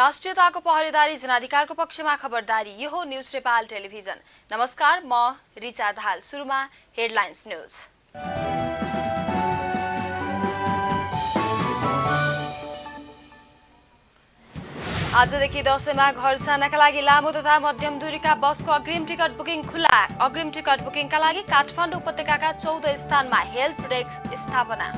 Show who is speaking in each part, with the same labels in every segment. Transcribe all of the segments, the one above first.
Speaker 1: राष्ट्रियताको पहरेदारी जनाधिकारको पक्षमा खबरदारी। यो हो न्यूज नेपाल टेलिभिजन। नमस्कार, म रिचा दाहाल। सुरुमा हेडलाइन्स न्यूज। आजदेखि दशैंमा घर जानका लागि लामो तथा मध्यम दूरीका बसको अग्रिम टिकट बुकिङ खुला। अग्रिम टिकट बुकिङका लागि काठमाडौँ उपत्यकाका 14 स्थानमा हेल्प डेस्क स्थापना।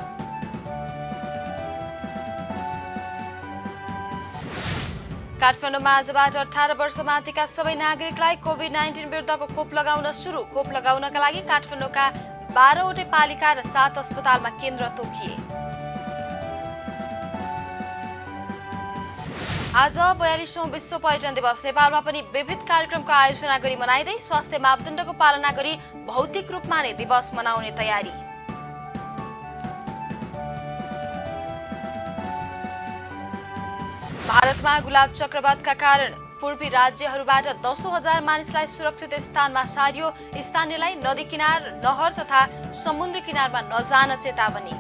Speaker 1: काठमाडौँमा आजबाट 18 वर्ष माथिका सबै नागरिकलाई कोभिड-19 विरुद्धको खोप लगाउन सुरु। खोप लगाउनका लागि काठमाडौँका 12वटै पालिका र 7 अस्पतालमा केन्द्र तोकिए। आज 42औं विश्व पर्यटन दिवस। नेपालमा पनि विविध कार्यक्रमको आयोजना गरी मनाइँदै स्वास्थ्य मापदण्डको पालना गरी भौतिक रूपमा नै दिवस मनाउने तयारी। भारतमा गुलाब चक्रवातका कारण पूर्वी राज्यहरूबाट 10,000 मानिसलाई सुरक्षित स्थानमा सारियो। स्थानीयलाई नदी किनार, नहर तथा समुद्र किनारमा नजान चेतावनी।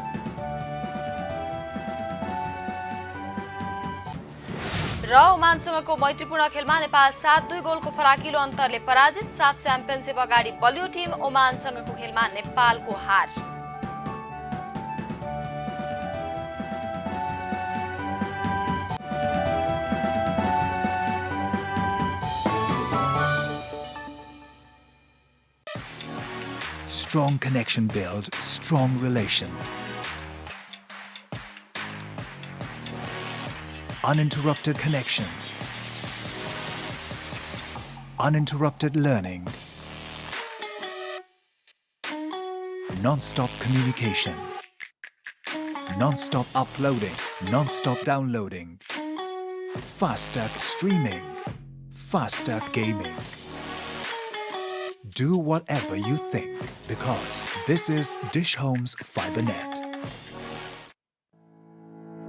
Speaker 1: र ओमानसँगको मैत्रीपूर्ण खेलमा नेपाल 7-2 गोलको फराकिलो अन्तरले पराजित। साफ च्याम्पियनसिप अगाडि बलियो टिम ओमानसँगको खेलमा नेपालको हार।
Speaker 2: Strong connection build strong relation. Uninterrupted connection. Uninterrupted learning. Non-stop communication. Non-stop uploading. Non-stop downloading. Faster streaming. Faster gaming. Do whatever you think because this is Dish Home's FiberNet.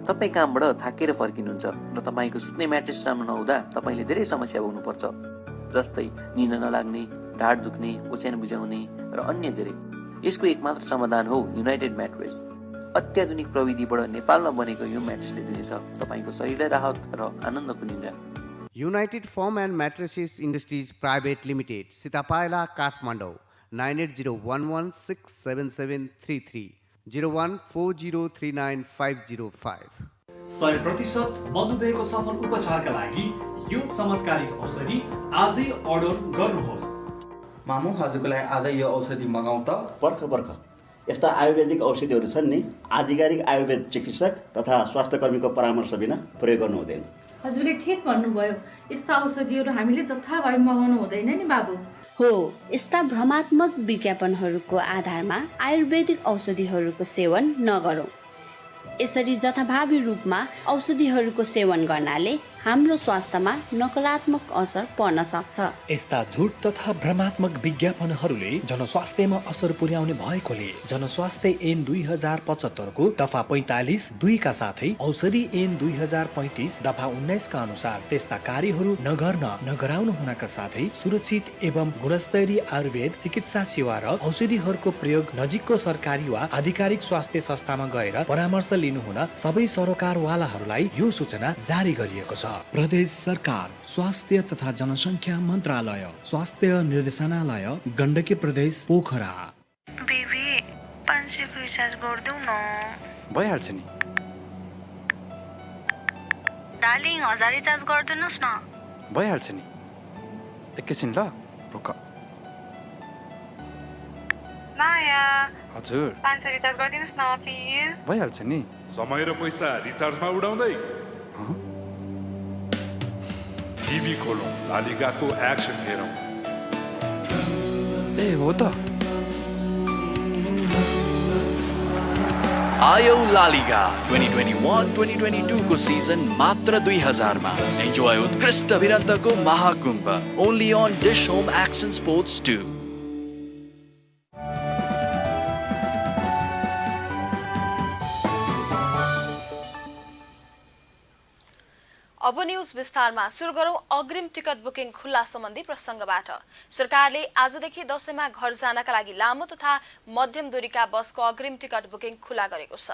Speaker 3: तपाई कामबाट थाकेर फर्किनुहुन्छ र तपाईको सुत्ने म्याट्रेस राम्रो नहुँदा तपाईले धेरै समस्या भोग्नुपर्छ, जस्तै निद नलाग्ने, ढाड दुख्ने, ओछ्यान बुझाउने र अन्य धेरै। यसको एकमात्र समाधान हो युनाइटेड म्याट्रेस। अत्याधुनिक प्रविधिबाट नेपालमा बनेको यो म्याट्रेसले दिनेछ तपाईको शरीरलाई राहत र आनन्दको निद्रा।
Speaker 4: United Foam and Mattresses Industries Private Limited, Sitapaila, Kathmandu, 9801167733, 0140395505.
Speaker 5: 100% मधुमेहको सफल उपचारका लागि यो चमत्कारिक औषधि आजै अर्डर गर्नुहोस्।
Speaker 6: मामु हजुरको लागि आज यो औषधि मगाउँ त?
Speaker 7: पर्ख यस्ता आयुर्वेदिक औषधिहरू छन् नि, आधिकारिक आयुर्वेद चिकित्सक तथा स्वास्थ्यकर्मीको परामर्श बिना प्रयोग गर्नु हुँदैन।
Speaker 8: हजुरले ठिक भन्नुभयो। यस्ता औषधिहरू हामीले जथाभावी मगाउनु हुँदैन नि बाबु।
Speaker 9: हो, यस्ता भ्रमात्मक विज्ञापनहरूको आधारमा आयुर्वेदिक औषधिहरूको सेवन नगरौँ। यसरी जथाभावी रूपमा औषधिहरूको सेवन गर्नाले हाम्रो स्वास्थ्यमा नकारात्मक असर पर्न सक्छ।
Speaker 10: यस्ता झुट तथा भ्रमात्मक विज्ञापनहरूले जनस्वास्थ्यमा असर पुर्याउने भएकोले जनस्वास्थ्य ऐन 2075 को दफा 45(2) का साथै औषधि ऐन 2035 दफा 19 का अनुसार त्यस्ता कार्यहरू नगर्न नगराउनु हुनका साथै सुरक्षित एवं गुणस्तरीय आयुर्वेद चिकित्सा सेवा र औषधिहरूको प्रयोग नजिकको सरकारी वा आधिकारिक स्वास्थ्य संस्थामा गएर परामर्श लिनुहुन सबै सरोकारवालाहरूलाई यो सूचना जारी गरिएको छ। प्रदेश सरकार, स्वास्थ्य तथा जनसङ्ख्या मन्त्रालय, स्वास्थ्य निर्देशनालय, गण्डकी प्रदेश, पोखरा।
Speaker 11: बेबी 500 को रिचार्ज गर्दौ न?
Speaker 12: भइहाल्छ नि।
Speaker 11: डार्लिङ 1000 रिचार्ज गर्दिनुस् न?
Speaker 12: भइहाल्छ नि। एकैछिन ल, रुक।
Speaker 11: माया
Speaker 12: हजुर
Speaker 11: 500 रिचार्ज गर्दिनुस् न प्लिज।
Speaker 12: भइहाल्छ नि।
Speaker 13: समय र पैसा रिचार्जमा उडाउँदै टिभी खोलौं, लालिगाको एक्सन हेरौं।
Speaker 12: ए हो त।
Speaker 14: आयो लालिगा 2021-2022 को सिजन मात्र 2000 मा। एन्जॉय उत्कृष्ट वीरत्वको महाकुम्भ only on Dish Home Action Sports 2।
Speaker 1: अब न्यूज विस्तारमा सुरु गरौं। अग्रिम टिकट बुकिङ खुल्ला सम्बन्धी प्रसंगबाट। सरकारले आजदेखि दशैंमा घर जानका लागि लामो तथा मध्यम दूरीका बसको अग्रिम टिकट बुकिङ खुल्ला गरेको छ।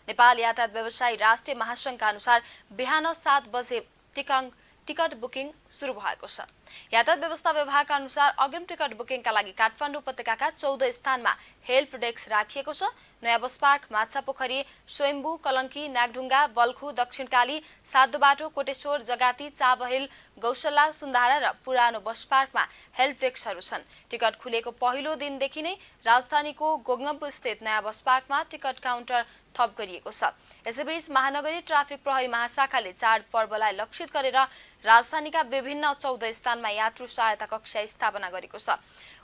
Speaker 1: नेपाल यातायात व्यवसायी राष्ट्रिय महासंघका अनुसार बिहान 7 बजे टिकट बुकिङ सुरु भएको छ। यातायात व्यवस्था विभागका अनुसार अग्रिम टिकट बुकिङका लागि काठमाडौँ उपत्यकाका 14 स्थानमा हेल्प डेस्क राखिएको छ। नयाँ बस पार्क, माछापोखरी, स्वयम्भू, कलङ्की, नागढुङ्गा, बल्खु, दक्षिणकाली, साधुबाटो, कोटेश्वर, जगाती, चाबहिल, गौशाला, सुन्धारा र पुरानो बस पार्कमा हेल्प डेस्कहरू छन्। टिकट खुलेको पहिलो दिनदेखि नै राजधानीको गोगनम्पु स्थित नयाँ बस पार्कमा टिकट काउन्टर थप गरिएको छ। यसैबीच महानगरी ट्राफिक प्रहरी महाशाखाले चाडपर्वलाई लक्षित गरेर राजधानीका विभिन्न 14 स्थानमा यात्रु सहायता कक्ष स्थापना गरेको छ।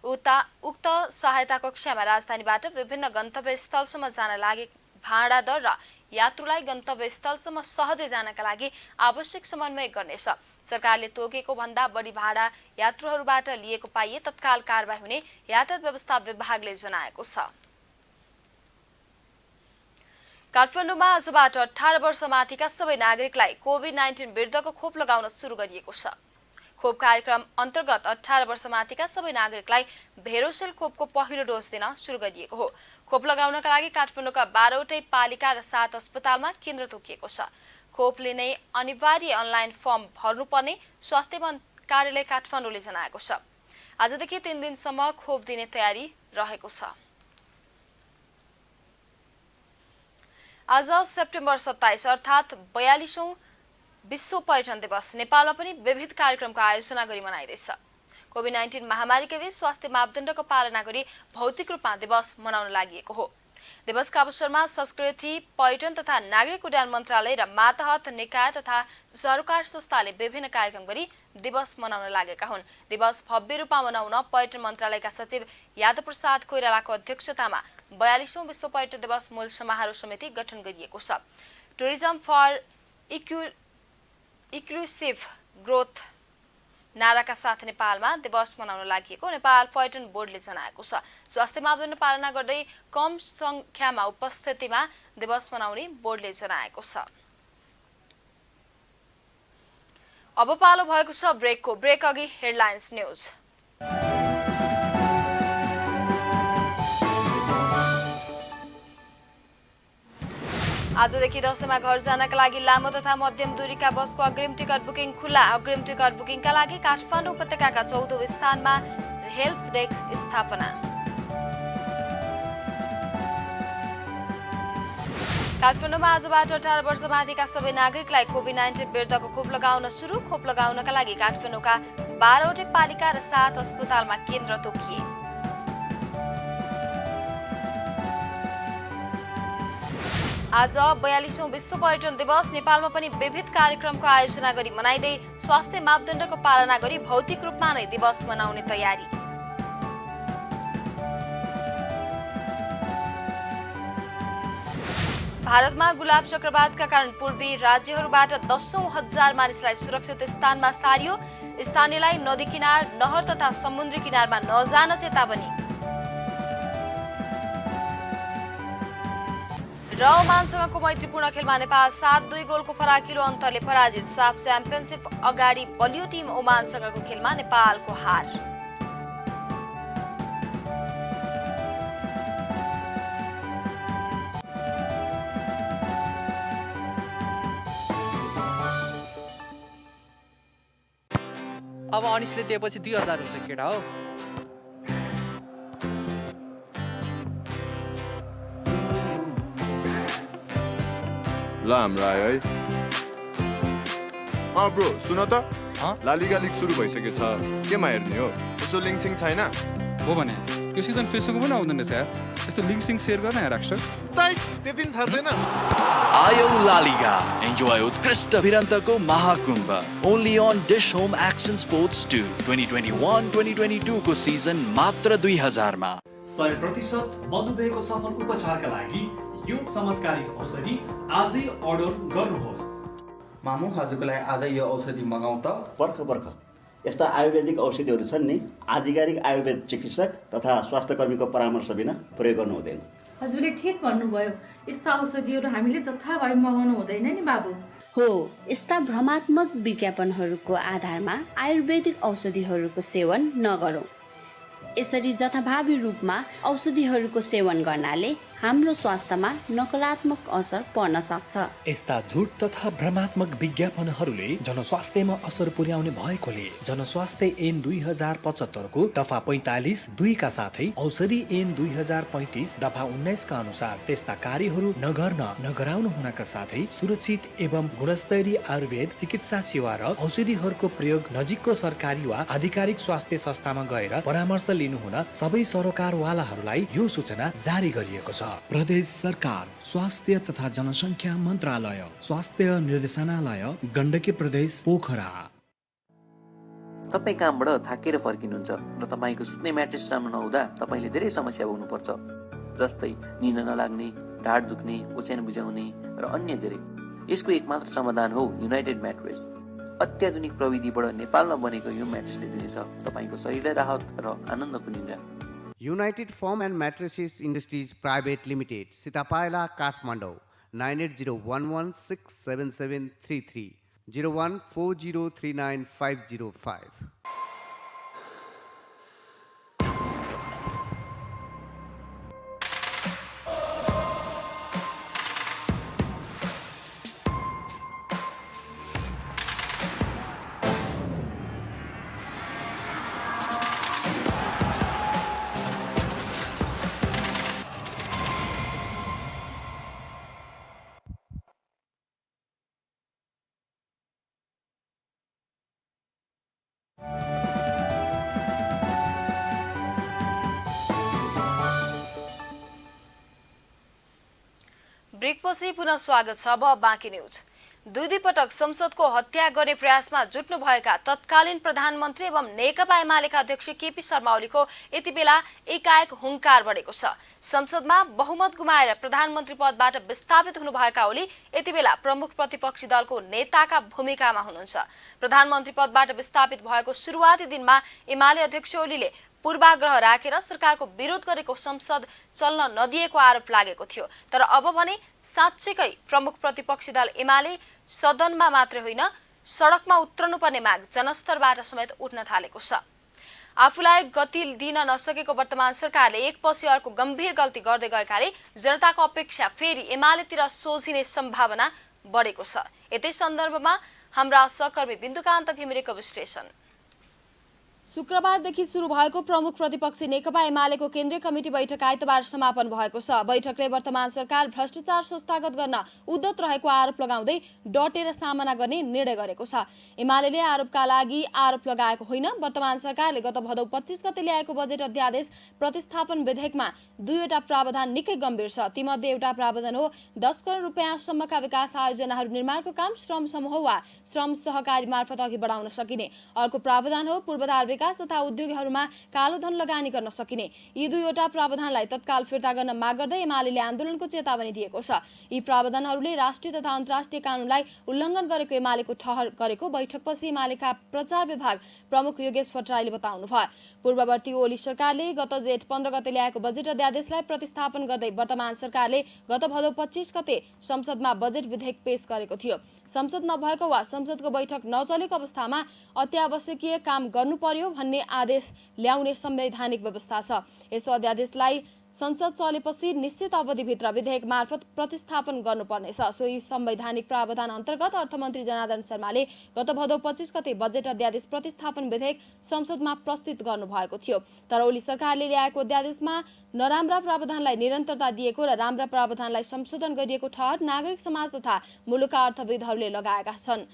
Speaker 1: उक्त सहायता कक्षमा राजधानीबाट विभिन्न गन्तव्य स्थलसम्म जान लागे भाडा दर र यात्रुलाई गन्तव्य स्थलसम्म सहजै जानका लागि आवश्यक समन्वय गर्नेछ। सरकारले तोकेको भन्दा बढी भाडा यात्रुहरूबाट लिएको पाइए तत्काल कारबाही हुने यातायात व्यवस्था विभागले जनाएको छ। काठमाडौँमा आजबाट 18 वर्ष माथिका सबै नागरिकलाई कोभिड-19 विरुद्धको खोप लगाउन सुरु गरिएको छ। खोप कार्यक्रम अन्तर्गत 18 वर्ष माथिका सबै नागरिकलाई भेरोसेल खोपको पहिलो डोज दिन सुरु गरिएको हो। खोप लगाउनका लागि काठमाडौँका 12वटै पालिका र 7 अस्पतालमा केन्द्र तोकिएको छ। खोप लिने अनिवार्य अनलाइन फर्म भर्नुपर्ने स्वास्थ्य कार्यालय काठमाडौँले जनाएको छ। आजदेखि 3 दिनसम्म खोप दिने तयारी रहेको छ। आज सेप्टेम्बर 27 अर्थात् 42औं विश्व पर्यटन दिवस नेपालमा पनि विविध कार्यक्रमको आयोजना गरी मनाइँदैछ। कोभिड-19 महामारीका बीच स्वास्थ्य मापदण्डको पालना गरी भौतिक रूपमा दिवस मनाउन लागि हो। दिवसका अवसरमा संस्कृति, पर्यटन तथा नागरिक उड्डयन मन्त्रालय र मातहत निकाय तथा सरकार संस्थाले विभिन्न कार्यक्रम गरी दिवस मनाउन लागेका हुन्। दिवस भव्य रूपमा मनाउन पर्यटन मन्त्रालयका सचिव यादव प्रसाद कोइरालाको अध्यक्षतामा 42औं विश्व पर्यटन दिवस मूल समारोह समिति गठन गरिएको छ। टुरिज्म फर इन्क्लुसिभ ग्रोथ नाराका साथ नेपालमा दिवस मनाउन लागि नेपाल पर्यटन बोर्डले जनाएको छ। स्वास्थ्य मापदण्ड पालना गर्दै कम संख्यामा उपस्थितिमा दिवस मनाउने बोर्डले जनाएको छ। अब पालो भएको छ ब्रेकको। ब्रेक अघि हेडलाइन्स न्यूज। आजदेखि दशैंमा घर जानका लागि लामो तथा मध्यम दूरीका बसको अग्रिम टिकट बुकिङ खुला। अग्रिम टिकट बुकिङका लागि काठमाडौँ उपत्यकाका 14 स्थानमा हेल्प डेस्क स्थापना। काठमाडौँमा आजबाट 18 वर्ष माथिका सबै नागरिकलाई कोभिड-19 विरुद्धको खोप लगाउन सुरु। खोप लगाउनका लागि काठमाडौँका 12वटै पालिका र 7 अस्पतालमा केन्द्र तोकिए। आज 42औं विश्व पर्यटन दिवस। नेपालमा पनि विविध कार्यक्रमको आयोजना गरी मनाइँदै स्वास्थ्य मापदण्डको पालना गरी भौतिक रूपमा नै दिवस मनाउने तयारी। भारतमा गुलाब चक्रवातका कारण पूर्वी राज्यहरूबाट 10,000 मानिसलाई सुरक्षित स्थानमा सारियो। स्थानीयलाई नदी किनार, नहर तथा समुद्री किनारमा नजान चेतावनी। र ओमानसँगको मैत्रीपूर्ण खेलमा नेपाल 7-2 गोलको फराकिलो अन्तरले पराजित। साफ च्याम्पियनसिप अगाडि बलियो टिम ओमानसँगको खेलमा नेपालको हार।
Speaker 15: अब अनिसले दिएपछि 2000 हुन्छ केटा हो।
Speaker 16: ल हाम्रो आयो है। ब्रो सुन त, लालिगा लिग सुरु भइसकेको छ, केमा हेर्ने हो? यसो लिङ्क सिङ छैन
Speaker 12: हो भने यो सिजन फेसबुकमा पनि आउँदैन रहेछ यार। यस्तो लिङ्क सिङ सेयर गर्न यार एक्स्ट्रा
Speaker 16: त्यति थाहा छैन।
Speaker 14: आयो लालिगा, एन्जोय उत्कृष्ट भिरन्तको महाकुम्भ only on Dish Home Action Sports 2 2021-2022 को सिजन मात्र 2000 मा।
Speaker 5: 100% मधुमेहको सफल उपचारका लागि यो चमत्कारिक औषधि आजै अर्डर गर्नुहोस्।
Speaker 6: मामु हजुरको लागि आज यो औषधि मगाउँ त।
Speaker 7: पर्ख यस्ता आयुर्वेदिक औषधिहरू छन् नि, आधिकारिक आयुर्वेद चिकित्सक तथा स्वास्थ्यकर्मीको परामर्श बिना प्रयोग गर्नु हुँदैन।
Speaker 8: हजुरले ठिक भन्नुभयो। यस्ता औषधिहरू हामीले जथाभावी मगाउनु हुँदैन नि बाबु।
Speaker 9: हो, यस्ता भ्रमात्मक विज्ञापनहरूको आधारमा आयुर्वेदिक औषधिहरूको सेवन नगरौँ। यसरी जथाभावी रूपमा औषधिहरूको सेवन गर्नाले हाम्रो स्वास्थ्यमा नकारात्मक असर पर्न सक्छ।
Speaker 10: यस्ता झुट तथा भ्रमात्मक विज्ञापनहरूले जनस्वास्थ्यमा असर पुर्याउने भएकोले जनस्वास्थ्य ऐन 2075 को दफा 45(2) का साथै औषधि ऐन 2035 दफा 19 का अनुसार त्यस्ता कार्यहरू नगर्न नगराउनु हुनका साथै सुरक्षित एवं गुणस्तरीय आयुर्वेद चिकित्सा सेवा र औषधिहरूको प्रयोग नजिकको सरकारी वा आधिकारिक स्वास्थ्य संस्थामा गएर परामर्श लिनुहुन सबै सरोकारवालाहरूलाई यो सूचना जारी गरिएको छ। प्रदेश सरकार, स्वास्थ्य तथा जनसङ्ख्या मन्त्रालय, स्वास्थ्य निर्देशनालय, गण्डकी प्रदेश, पोखरा।
Speaker 3: तपाईँ कामबाट थाकेर फर्किनुहुन्छ र तपाईँको सुत्ने म्याट्रेस राम्रो नहुँदा तपाईँले धेरै समस्या भोग्नुपर्छ, जस्तै निद नलाग्ने, ढाड दुख्ने, ओछ्यान बुझाउने र अन्य धेरै। यसको एकमात्र समाधान हो युनाइटेड म्याट्रेस। अत्याधुनिक प्रविधिबाट नेपालमा बनेको यो म्याट्रेसले दिनेछ तपाईँको शरीरलाई राहत र आनन्दको निद्रा।
Speaker 4: United Foam and Mattresses Industries Private Limited, Sitapaila, Kathmandu, 9801167733, 0140395505.
Speaker 1: ब्रेकपछि पुनः स्वागत छ। अब बाँकी न्यूज। दुई पटक संसदको हत्या गर्ने प्रयासमा जुट्नुभएका तत्कालीन प्रधानमन्त्री एवं नेकपा एमालेका अध्यक्ष केपी शर्मा ओलीको यति बेला एकाएक हुंकार बढेको छ। संसदमा बहुमत गुमाएर प्रधानमन्त्री पदबाट विस्थापित हुनुभएका ओली यति बेला प्रमुख प्रतिपक्षी दलको नेताका भूमिकामा हुनुहुन्छ। प्रधानमन्त्री पदबाट विस्थापित भएको सुरुवाती दिनमा एमाले अध्यक्ष ओलीले पूर्वाग्रह राखेर सरकारको विरोध गरेको संसद चल्न नदिएको आरोप लागेको थियो। तर अब भने साँच्चैकै प्रमुख प्रतिपक्षी दल एमाले सदनमा मात्र होइन सडकमा उत्रनुपर्ने माग जनस्तरबाट समेत उठ्न थालेको छ। आफूलाई गति दिन नसकेको वर्तमान सरकारले एकपछि अर्को गम्भीर गल्ती गर्दै गएकाले जनताको अपेक्षा फेरि एमालेतिर सोझिने सम्भावना बढेको छ। यतै सन्दर्भमा हाम्रा सहकर्मी बिन्दुकान्त घिमिरेको विश्लेषण। शुक्रबारदेखि सुरु भएको प्रमुख प्रतिपक्षी नेकपा एमालेको केन्द्रीय कमिटी बैठक आइतबार समापन भएको छ। बैठकले वर्तमान सरकार भ्रष्टाचार संस्थागत गर्न उद्यत रहेको आरोप लगाउँदै डटेर सामना गर्ने निर्णय गरेको छ। एमालेले आरोपका लागि आरोप लगाएको होइन। वर्तमान सरकारले गत भदौ 25 गते ल्याएको बजेट अध्यादेश प्रतिस्थापन विधेयकमा दुईवटा प्रावधान निकै गम्भीर छ। तीमध्ये एउटा प्रावधान हो 10 करोड रुपियाँसम्मका विकास आयोजनाहरू निर्माणको काम श्रम समूह वा श्रम सहकारी मार्फत अघि बढाउन सकिने। अर्को प्रावधान हो पूर्वाधार विकास तथा उद्योगहरूमा कालो धन लगानी गर्न सकिने। यी दुईवटा प्रावधानलाई तत्काल फिर्ता गर्न माग गर्दै एमालेले आन्दोलनको चेतावनी दिएको छ। यी प्रावधानहरूले राष्ट्रिय तथा अन्तर्राष्ट्रिय कानूनलाई उल्लङ्घन गरेको एमालेको ठहर गरेको बैठकपछि एमालेका प्रचार विभाग प्रमुख योगेश भट्टराईले बताउनुभयो। पूर्ववर्ती ओली सरकारले गत जेठ 15 गते ल्याएको बजेट अध्यादेशलाई प्रतिस्थापन गर्दै वर्तमान सरकारले गत भदौ 25 गते संसदमा बजेट विधेयक पेश गरेको थियो। संसद नभएको वा संसदको बैठक नचलेको अवस्थामा अत्यावश्यकीय काम गर्नु पर्यो भन्ने आदेश ल्याउने संवैधानिक व्यवस्था छ। यस्तो अध्यादेशलाई संसद चलेपछि निश्चित अवधिभित्र विधेयक मार्फत प्रतिस्थापन गर्नुपर्नेछ। सोही संवैधानिक प्रावधान अन्तर्गत अर्थमन्त्री जनार्दन शर्माले गत भदौ 25 गते बजेट अध्यादेश प्रतिस्थापन विधेयक संसदमा प्रस्तुत गर्नुभएको थियो। तर ओली सरकारले ल्याएको अध्यादेशमा नराम्रा प्रावधानलाई निरन्तरता दिएको र राम्रा प्रावधानलाई संशोधन गरिएको ठहर नागरिक समाज तथा मुलुकका अर्थविदहरूले लगाएका छन्।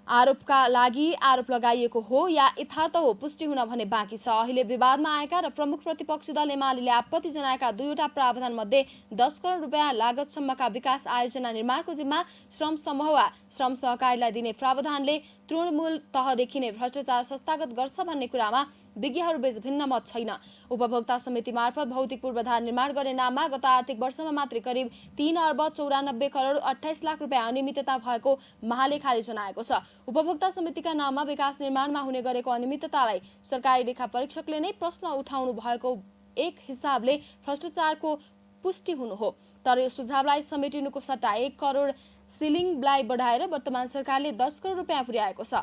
Speaker 1: आरोपका लागि आरोप लगाइएको हो या यथार्थ हो पुष्टि हुन भने बाँकी छ। अहिले विवादमा आएका र प्रमुख प्रतिपक्षी दल एमालेले आपत्ति जनाएका दुईवटा प्रावधान मध्ये 10 करोड रुपियाँ लागतसम्मका विकास आयोजना निर्माणको जिम्मा श्रम समूह वा श्रम सहकारीलाई दिने प्रावधानले तृणमूल तहदेखि नै भ्रष्टाचार संस्थागत गर्छ भन्ने कुरामा विज्ञहरूबीच भिन्न मत छैन। उपभोक्ता समिति मार्फत भौतिक पूर्वाधार निर्माण गर्ने नाममा गत आर्थिक वर्षमा मात्रै करिब 3 अर्ब 94 करोड 28 लाख रुपियाँ अनियमितता भएको महालेखाले जनाएको छ। उपभोक्ता समितिका नाममा विकास निर्माणमा हुने गरेको अनियमिततालाई सरकारी लेखा परीक्षकले नै प्रश्न उठाउनु भएको एक हिसाबले भ्रष्टाचारको पुष्टि हुनु हो। तर यो सुझावलाई समेटिनुको सट्टा 1 करोड सिलिङलाई बढाएर वर्तमान सरकारले 10 करोड रुपियाँ पुर्याएको छ।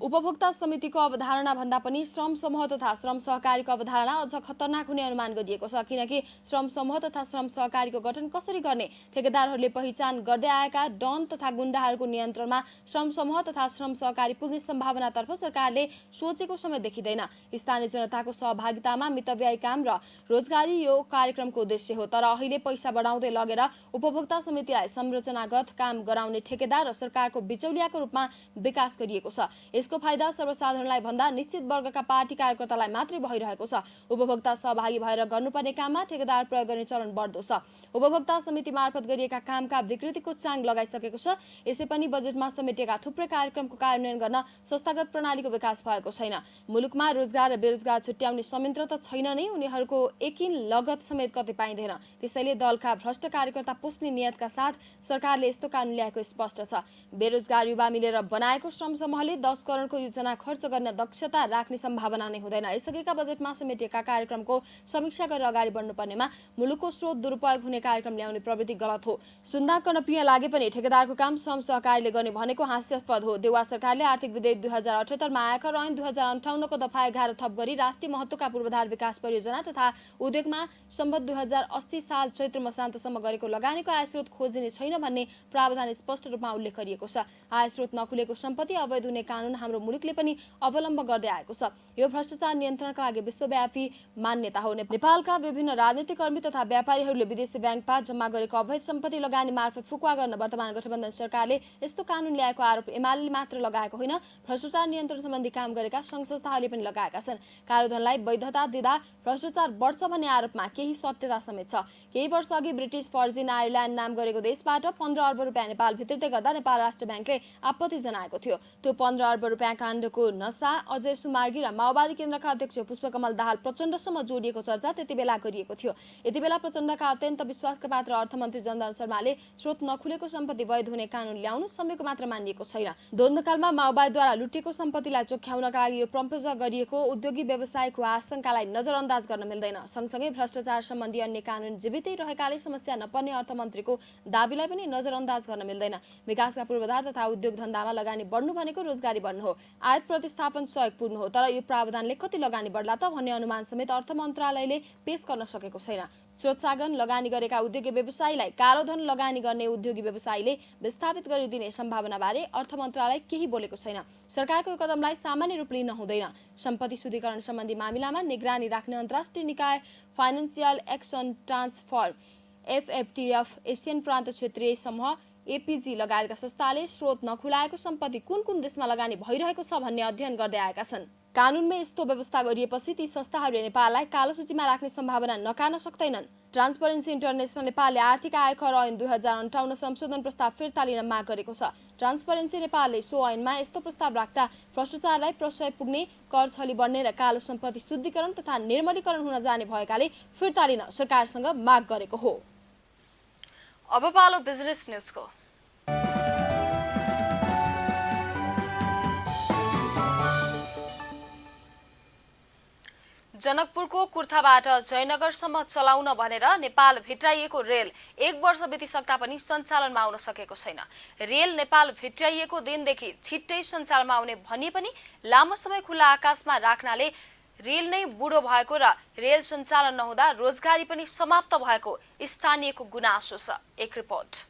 Speaker 1: उपभोक्ता समितिको अवधारणा भन्दा पनि श्रम समूह तथा श्रम सहकारीको अवधारणा अझ खतरनाक हुने अनुमान गरिएको छ, किनकि श्रम समूह तथा श्रम सहकारीको गठन कसरी गर्ने ठेकेदारहरूले पहिचान गर्दै आएका डन तथा गुण्डाहरूको नियन्त्रणमा श्रम समूह तथा श्रम सहकारी पुग्ने सम्भावनातर्फ सरकारले सोचेको समय देखिँदैन। स्थानीय जनताको सहभागितामा मितव्ययी काम र रोजगारी यो कार्यक्रमको उद्देश्य हो, तर अहिले पैसा बढाउँदै लगेर उपभोक्ता समितिलाई संरचनागत काम गराउने ठेकेदार र सरकारको बिचौलियाको रूपमा विकास गरिएको छ। यसको फाइदा सर्वसाधारणलाई भन्दा निश्चित वर्गका पार्टी कार्यकर्तालाई मात्रै भइरहेको छ। उपभोक्ता सहभागी भएर गर्नुपर्ने काममा ठेकेदार प्रयोग गर्ने चलन बढ्दो छ। उपभोक्ता समिति मार्फत गरिएका कामका विकृतिको चाङ लगाइसकेको छ। यसै पनि बजेटमा समेटिएका थुप्रै कार्यक्रमको कार्यान्वयन गर्न संस्थागत प्रणालीको विकास भएको छैन। मुलुकमा रोजगार र बेरोजगार छुट्याउने संयन्त्र त छैन नै, उनीहरूको एकिन लगत समेत कतै पाइँदैन। त्यसैले दलका भ्रष्ट कार्यकर्ता पुस्ने नियतका साथ सरकारले यस्तो कानुन ल्याएको स्पष्ट छ। बेरोजगार युवा मिलेर बनाएको श्रम समूहले 10 करोडको योजना खर्च गर्न दक्षता राख्ने सम्भावना नै हुँदैन। यसअघिका बजेटमा समेटिएका कार्यक्रमको समीक्षा गरेर अगाडि बढ्नुपर्नेमा मुलुकको स्रोत दुरुपयोग हुने कार्यक्रम ल्याउने प्रवृत्ति गलत हो। सुन्दा कनपिया लागे पनि ठेकेदारको काम श्रम सहकारीले गर्ने भनेको हास्यास्पद हो। देउवा सरकारले आर्थिक विधेयक 2078 मा आयकर ऐन 2058 को दफा 11 थप गरी राष्ट्रिय महत्त्वका पूर्वाधार विकास परियोजना तथा उद्योगमा सम्बत 2080 साल चैत्र मसान्तसम्म गरेको लगानीको आय स्रोत खोजिने छैन भन्ने प्रावधान स्पष्ट रूपमा उल्लेख गरिएको छ। आय स्रोत नखुलेको सम्पत्ति अवैध हुने कानुन हाम्रो मुलुकले पनि अवलम्ब गर्दै आएको छ। यो भ्रष्टाचार नियन्त्रणका लागि विश्वव्यापी मान्यता हो। नेपालका विभिन्न राजनीतिक कर्मी तथा व्यापारीहरूले विदेशी ब्याङ्कमा जम्मा गरेको अवैध सम्पत्ति लगानी मार्फत फुकुवा गर्न वर्तमान गठबन्धन सरकारले यस्तो कानुन ल्याएको आरोप एमाले मात्र लगाएको होइन, भ्रष्टाचार नियन्त्रण सम्बन्धी काम गरेका सङ्घ संस्थाहरूले पनि लगाएका छन्। कालोधनलाई वैधता दिँदा भ्रष्टाचार बढ्छ भन्ने आरोपमा केही सत्यता समेत छ। केही वर्ष अघि ब्रिटिस फर्जिन आयरल्यान्ड नाम गरेको देशबाट 15 अर्ब रुपियाँ नेपाल भित्रिँदै गर्दा नेपाल राष्ट्र ब्याङ्कले आपत्ति जनाएको थियो। त्यो 15 अर्ब रुपियाँ काण्डको नसा अजय सुमार्गी र माओवादी केन्द्रका अध्यक्ष पुष्पकमल दाहाल प्रचण्डसम्म जोडिएको चर्चा त्यति बेला गरिएको थियो। यति बेला प्रचण्डका अत्यन्त विश्वासका पात्र अर्थमन्त्री जनदान शर्माले स्रोत नखुलेको सम्पत्ति वैध हुने कानुन ल्याउनु समयको मात्र मानिएको छैन। द्वन्द्वकालमा माओवादीद्वारा लुटेको सम्पत्तिलाई चोख्याउनका लागि यो प्रम्पज गरिएको उद्योगी व्यवसायको आशंकालाई नजरअन्दाज गर्न मिल्दैन। सँगसँगै भ्रष्टाचार सम्बन्धी अन्य कानुन जीवितै रहेकाले समस्या नपर्ने अर्थमन्त्रीको दाबीलाई पनि नजरअन्दाज गर्न मिल्दैन। विकासका पूर्वाधार तथा उद्योग धन्दामा लगानी बढ्नु भनेको रोजगारी बढ्नु हो, आयात प्रतिस्थापन सहयोग पूर्ण हो। तर यो प्रावधानले कति लगानी बढ्ला त भन्ने अनुमान समेत अर्थ मन्त्रालयले पेश गर्न सकेको छैन। स्रोतसाधन लगानी गरेका उद्योगी व्यवसायीलाई कालोधन लगानी गर्ने उद्योगी व्यवसायीले विस्थापित गरिदिने सम्भावनाबारे अर्थ मन्त्रालय केही बोलेको छैन। सरकारको यो कदमलाई सामान्य रूप लिन हुँदैन। सम्पत्ति शुद्धिकरण सम्बन्धी मामिलामा निगरानी राख्ने अन्तर्राष्ट्रिय निकाय financial action transfer FATF, Asian प्रान्त क्षेत्रीय समूह APG लगायतका संस्थाले स्रोत नखुलाएको सम्पत्ति कुन कुन देशमा लगानी भइरहेको छ भन्ने अध्ययन गर्दै आएका छन्। कानुनमै यस्तो व्यवस्था गरिएपछि ती संस्थाहरूले नेपाललाई कालो सूचीमा राख्ने सम्भावना नकार्न सक्दैनन्। ट्रान्सपरेन्सी इन्टरनेसनल नेपालले आर्थिक आयकर ऐन 2058 संशोधन प्रस्ताव फिर्ता लिन माग गरेको छ। ट्रान्सपरेन्सी नेपालले सो ऐनमा यस्तो प्रस्ताव राख्दा भ्रष्टाचारलाई प्रश्रय पुग्ने, कर छली बढ्ने र कालो सम्पत्ति शुद्धिकरण तथा निर्मलीकरण हुन जाने भएकाले फिर्ता लिन सरकारसँग माग गरेको हो। अब पालो बिजनेस न्यूजको। जनकपुरको कुर्थाबाट जयनगरसम्म चलाउन भनेर नेपाल भित्राइएको रेल 1 वर्ष बितिसक्दा पनि सञ्चालनमा आउन सकेको छैन। रेल नेपाल भित्राइएको दिनदेखि छिट्टै सञ्चालनमा आउने भनिए पनि लामो समय खुला आकाशमा राख्नाले रेल नै बुढो भएको र रेल सञ्चालन नहुँदा रोजगारी पनि समाप्त भएको स्थानीयको गुनासो छ। एक रिपोर्ट।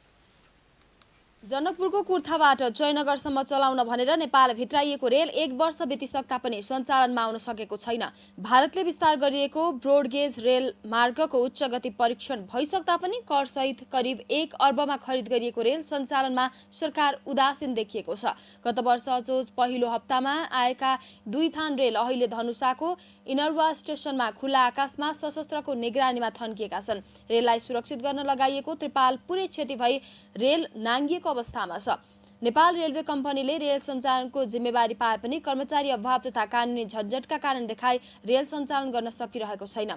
Speaker 1: जनकपुरको कुर्थाबाट जयनगरसम्म चलाउन भनेर नेपाल भित्राइएको रेल 1 वर्ष बितिसक्दा पनि सञ्चालनमा आउन सकेको छैन। भारतले विस्तार गरिएको ब्रोडगेज रेल मार्गको उच्च गति परीक्षण भइसक्दा पनि करसहित करिब 1 अर्बमा खरिद गरिएको रेल सञ्चालनमा सरकार उदासीन देखिएको छ। गत वर्ष असोज पहिलो हप्तामा आएका 2 थान रेल अहिले धनुषाको इनरवा स्टेशनमा खुला आकाशमा सशस्त्रको निगरानीमा थन्किएका छन्। रेललाई सुरक्षित गर्न लगाइएको त्रिपाल पुरै क्षति भई रेल नाङ्गिएको अवस्थामा छ। नेपाल रेलवे कम्पनीले रेल सञ्चालनको जिम्मेवारी पाए पनि कर्मचारी अभाव तथा कानुनी झन्झटका कारण देखाई रेल सञ्चालन गर्न सकिरहेको छैन।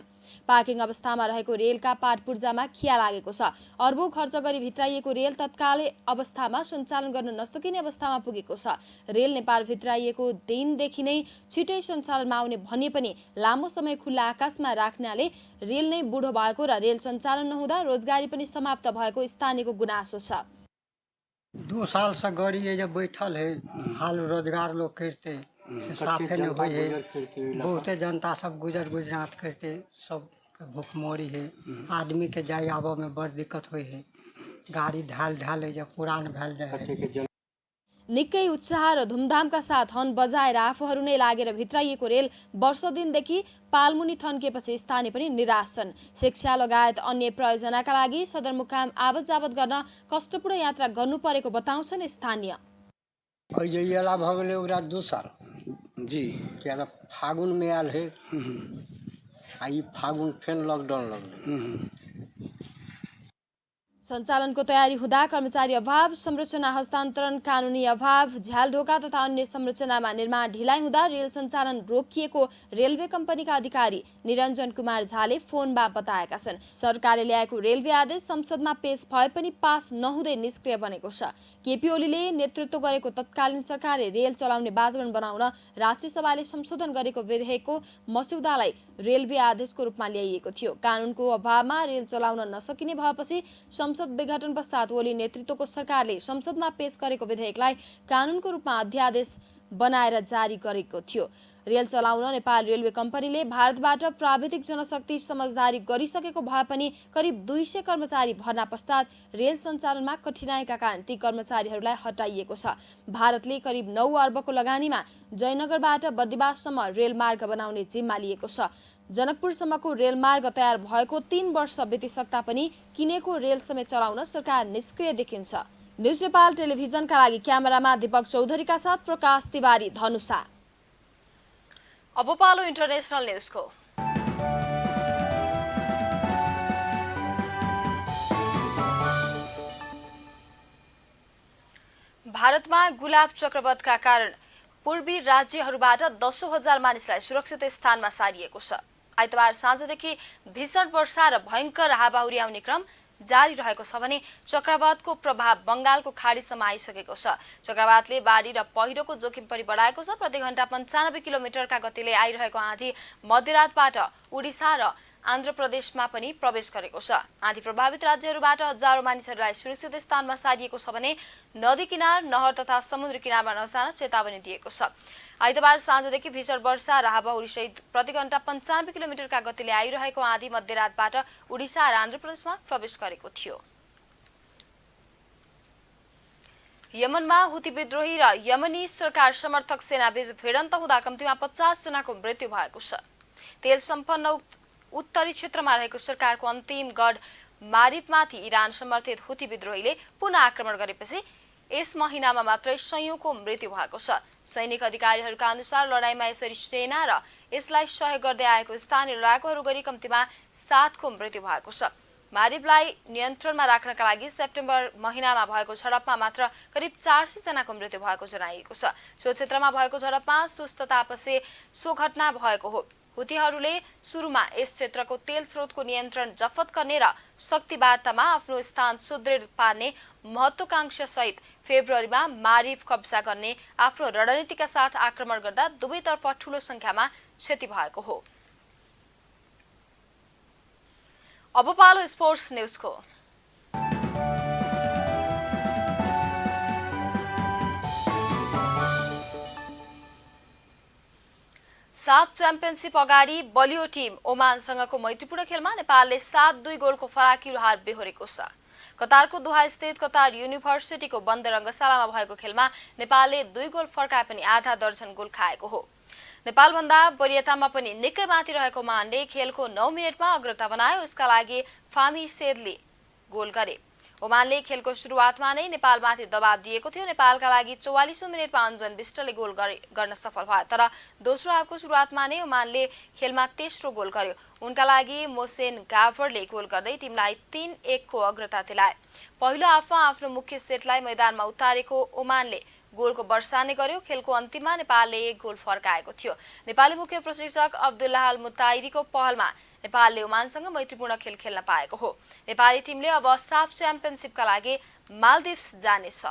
Speaker 1: पार्किङ अवस्थामा रहेको रेलका पाटपुर्जामा खिया लागेको छ। अर्बौं खर्च गरी भित्राइएको रेल तत्कालै अवस्थामा सञ्चालन गर्न नसकिने अवस्थामा पुगेको छ। रेल नेपाल भित्राइएको दिनदेखि नै छिटै सञ्चालनमा आउने भने पनि लामो समय खुल्ला आकाशमा राख्नाले रेल नै बुढो भएको र रेल सञ्चालन नहुँदा रोजगारी पनि समाप्त भएको स्थानीयको गुनासो छ।
Speaker 17: 2 साल से गाड़ी ये जब बैठल है हाल रोजगार लोग करते से साफे नहीं हुई है। बहुते जनता सब गुजर गुजरात करते सब भूखमरी है। आदमी के जाय आबे में बड़ दिक्कत हुई है। गाड़ी ढाल जब पुरान भेल जाए।
Speaker 1: निकै उत्साह र धुमधामका साथ हर्न बजाएर आफूहरू नै लागेर भित्राइएको रेल वर्ष दिनदेखि पालमुनि थन्किएपछि स्थानीय पनि निराश छन्। शिक्षा लगायत अन्य प्रयोजनका लागि सदरमुकाम आवत जावत गर्न कष्टपूर्ण यात्रा गर्नु परेको बताउँछन् स्थानीय।
Speaker 17: येला भ गेलै ओकरा 2 साल
Speaker 18: जी
Speaker 17: क्या फागुन में आयल है आई फागुन फेन लॉकडाउन लग
Speaker 1: सञ्चालनको तयारी हुँदा कर्मचारी अभाव, संरचना हस्तान्तरण, कानुनी अभाव, झ्यालढोका तथा अन्य संरचनामा निर्माण ढिलाइ हुँदा रेल सञ्चालन रोकिएको रेलवे कम्पनीका अधिकारी निरञ्जन कुमार झाले फोनमा बताएका छन्। सरकारले ल्याएको रेलवे आदेश संसदमा पेश भए पनि पास नहुँदै निष्क्रिय बनेको छ। केपी ओलीले नेतृत्व गरेको तत्कालीन सरकारले रेल चलाउने वातावरण बनाउन राष्ट्रिय सभाले संशोधन गरेको विधेयकको मस्यौदालाई रेलवे आदेशको रूपमा ल्याइएको थियो। कानुनको अभावमा रेल चलाउन नसकिने भएपछि संसद विघटन पश्चात ओली नेतृत्वको सरकारले संसदमा पेश गरेको विधेयकलाई कानुनको रूपमा अध्यादेश बनाएर जारी गरेको थियो। रेल चलाउन नेपाल रेलवे कम्पनीले भारतबाट प्राविधिक जनशक्ति समझदारी गरिसकेको भए पनि करिब 200 कर्मचारी भर्ना पश्चात रेल सञ्चालनमा कठिनाइका कारण ती कर्मचारीहरूलाई हटाइएको छ। भारतले करिब 9 अर्बको लगानीमा जयनगरबाट बर्दिवाससम्म रेलमार्ग बनाउने जिम्मा लिएको छ। जनकपुरसम्मको रेलमार्ग तयार भएको 3 वर्ष बितिसक्दा पनि किनेको रेल समेत चलाउन सरकार निष्क्रिय देखिन्छ। न्युज नेपाल टेलिभिजनका लागि क्यामेरामा दीपक चौधरीका साथ प्रकाश तिवारी, धनुषा। अब पालो इन्टरनेशनल न्युजको। भारतमा गुलाब चक्रवातका कारण पूर्वी राज्यहरूबाट 10,000 मानिसलाई सुरक्षित स्थानमा सारिएको छ। आइतबार साँझदेखि भीषण वर्षा र भयंकर हावाहुरी आउने क्रम जारी रहेको छ भने चक्रवातको प्रभाव बंगालको खाडीसम्म आइसकेको छ। चक्रवातले बाढी र पहिरोको जोखिम पनि बढाएको छ। प्रति घण्टा 95 किलोमिटरका गतिले आइरहेको आँधी मध्यरातबाट उडिसा र आन्ध्र प्रदेशमा पनि प्रवेश गरेको छ। आँधी प्रभावित राज्यहरूबाट हजारौं मानिसहरूलाई सुरक्षित स्थानमा सारिएको छ भने नदी किनार, नहर तथा समुद्र किनारमा नजान चेतावनी दिएको छ। आइतबार साँझदेखि भीषण वर्षा र हावाहुरीसहित प्रति घण्टा 95 किलोमिटरका गतिले आइरहेको आँधी मध्यरातबाट उडिसा र आन्ध्र प्रदेशमा प्रवेश गरेको थियो। यमनमा हुती विद्रोही र यमनी सरकार समर्थक सेनाबीच भिडन्त हुँदा कम्तीमा 50 जनाको मृत्यु भएको छ। तेल सम्पन्न उत्तरी क्षेत्रमा रहेको सरकारको अन्तिम गढ मारिबमाथि इरान समर्थित हुती विद्रोहीले पुनः आक्रमण गरेपछि यस महिनामा मात्रै सयौंको मृत्यु भएको छ। सैनिक अधिकारीहरूका अनुसार लडाईँमा यसरी सेना र यसलाई सहयोग गर्दै आएको स्थानीय लडाकुहरू गरी कम्तीमा 7 को मृत्यु भएको छ। मारिबलाई नियन्त्रणमा राख्नका लागि सेप्टेम्बर महिनामा भएको झडपमा मात्र करिब 400 जनाको मृत्यु भएको जनाइएको छ। सो क्षेत्रमा भएको झडपमा सुस्ततापछि सो घटना भएको हो। हुतीहरूले सुरुमा यस क्षेत्रको तेल स्रोतको नियन्त्रण जफत गर्ने र शक्ति वार्तामा आफ्नो स्थान सुदृढ पार्ने महत्वाकांक्षा सहित फेब्रुअरीमा मारिब कब्जा गर्ने आफ्नो रणनीतिका साथ आक्रमण गर्दा दुवैतर्फ ठूलो संख्यामा क्षति भएको हो। अब पालो स्पोर्ट्स न्यूजको। साफ च्याम्पियनशिप अगाडि बलियो टिम ओमानसँगको मैत्रीपूर्ण खेलमा नेपालले 7-2 गोलको फराकिलो हार बेहोरेको छ। कतारको दोहा स्थित कतार युनिभर्सिटीको बन्द रंगशालामा भएको खेलमा नेपालले 2 गोल फर्काए पनि आधा दर्जन गोल खाएको हो। नेपालभन्दा वरियतामा पनि निकै माथि रहेको ओमानले खेलको 9 मिनेटमा अग्रता बनायो। यसका लागि फामी सेदले गोल गरे। ओमानले खेलको सुरुवातमा नै नेपालमाथि दबाव दिएको थियो। नेपालका लागि 44औं मिनेटमा अन्जन विष्टले गोल गर्न सफल भए, तर दोस्रो हाफको सुरुवातमा नै ओमानले खेलमा तेस्रो गोल गर्यो। उनका लागि मोसेन गाभरले गोल गर्दै टिमलाई 3-1 को अग्रता दिलाए। पहिलो हाफमा आफ्नो मुख्य सेटलाई मैदानमा उतारेको ओमानले गोलको वर्षाने गर्यो। खेलको अन्तिममा नेपालले 1 गोल फर्काएको थियो। नेपाली मुख्य प्रशिक्षक अब्दुल्लाह अल मुताइरीको पहलमा नेपालले ओमानसँग मैत्रीपूर्ण खेल खेल्न पाएको हो। नेपाली टिमले अब साफ च्याम्पियनशिपका लागि मालदिभ्स जानेछ।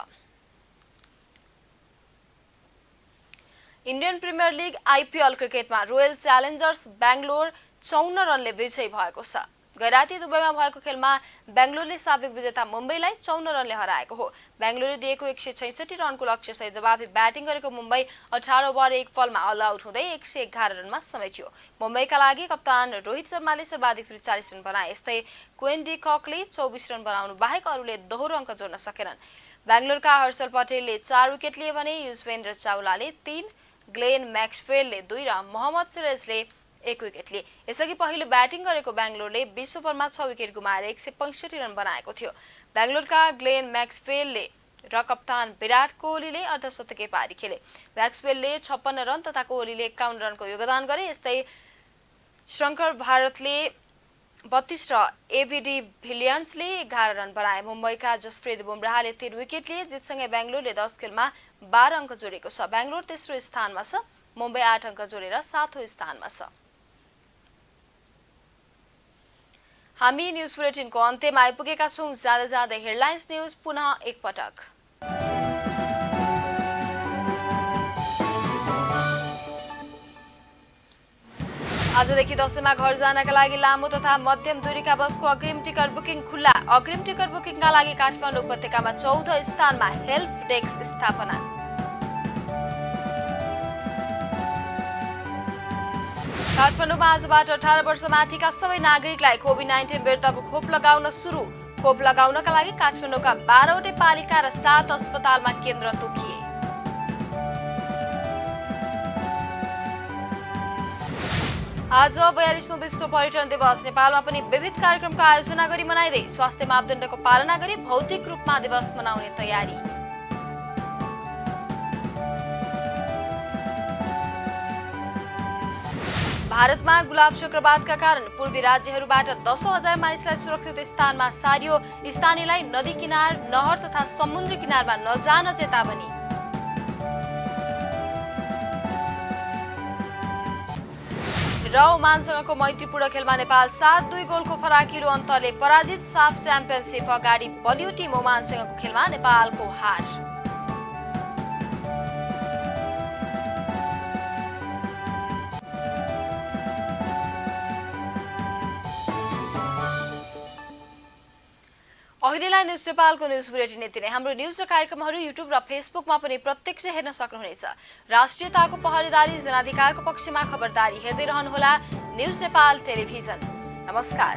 Speaker 1: इन्डियन प्रिमियर लिग आइपिएल क्रिकेटमा रोयल च्यालेन्जर्स बेंगलोर 54 रनले विजयी भएको छ। गैराती दुबईमा भएको खेलमा बेंगलुरुले साबिक विजेता मुम्बईलाई 54 रनले हराएको हो। बेंगलुरुले दिएको 166 रनको लक्ष्यसहित जवाफी ब्याटिङ गरेको मुम्बई 18 ओभर 1 बलमा अल आउट हुँदै 111 रनमा समेटियो। मुम्बईका लागि कप्तान रोहित शर्माले सर्वाधिक 43 रन बनाए। यस्तै क्वेन डी ककले 24 रन बनाउनु बाहेक अरूले दोहोरो अङ्क जोड्न सकेनन्। बेंगलुरुका हर्षल पटेलले 4 विकेट लिए भने युजवेन्द्र चावलाले 3, ग्लेन मैक्सवेलले 2 र मोहम्मद सिराजले 1 विकेट लिए। यसअघि पहिलो ब्याटिङ गरेको बेंगलुरुले 20 ओभरमा 6 विकेट गुमाएर 165 रन बनाएको थियो। बेंगलुरुका ग्लेन मैक्सवेलले र कप्तान विराट कोहलीले अर्धशतकीय पारी खेले। मैक्सवेलले 56 रन तथा कोहलीले 51 रनको योगदान गरे। यस्तै शंकर भारतले 32 र एबीडी भिलियन्सले 11 रन बनाए। मुम्बईका जसप्रीत बुमराहले 3 विकेट लिए। जितसँगै बेंगलुरुले 10 खेलमा 12 अङ्क जोडेको छ। बेंगलुरु तेस्रो स्थानमा छ, मुम्बई 8 अङ्क जोडेर 7औं स्थानमा छ। हामी न्यूज बुलेटिनको अन्त्यमा आइपुगेका छौं। जाँदै जाँदै हेडलाइन्स न्यूज पुनः एकपटक। आजदेखि दशैंमा घर जानका लागि लामो तथा मध्यम दूरीका बसको अग्रिम टिकट बुकिङ खुल्ला। अग्रिम टिकट बुकिङका लागि काठमाडौँ उपत्यकामा 14 स्थानमा हेल्प डेस्क स्थापना। काठमाडौँमा आजबाट 18 वर्षमाथिका सबै नागरिकलाई कोभिड-19 विरुद्धको खोप लगाउन सुरु। खोप लगाउनका लागि काठमाडौँका 12वटै पालिका र 7 अस्पतालमा केन्द्र तोकिए। आज 42औं विश्व पर्यटन दिवस। नेपालमा पनि विविध कार्यक्रमको आयोजना गरी मनाइँदै स्वास्थ्य मापदण्डको पालना गरी भौतिक रूपमा दिवस मनाउने तयारी। भारतमा गुलाब चक्रवातका कारण पूर्वी राज्यहरूबाट 10,000 मानिसलाई सुरक्षित स्थानमा सारियो। स्थानीयलाई नदी किनार, नहर तथा समुद्र किनारमा नजान चेतावनी। र ओमानसँगको मैत्रीपूर्ण खेलमा नेपाल 7-2 गोलको फराकिलो अन्तरले पराजित। साफ च्याम्पियनसिप अगाडि बलियो टिम ओमानसँगको खेलमा नेपालको हार। अहिलेलाई न्यूज नेपालको न्यूज बुलेटिन यति नै। हाम्रो न्यूज र कार्यक्रमहरू युट्युब र फेसबुकमा पनि प्रत्यक्ष हेर्न सक्नुहुनेछ। राष्ट्रियताको पहरेदारी, जनाधिकारको पक्षमा खबरदारी हेर्दै रहनुहोला न्यूज नेपाल टेलिभिजन। नमस्कार।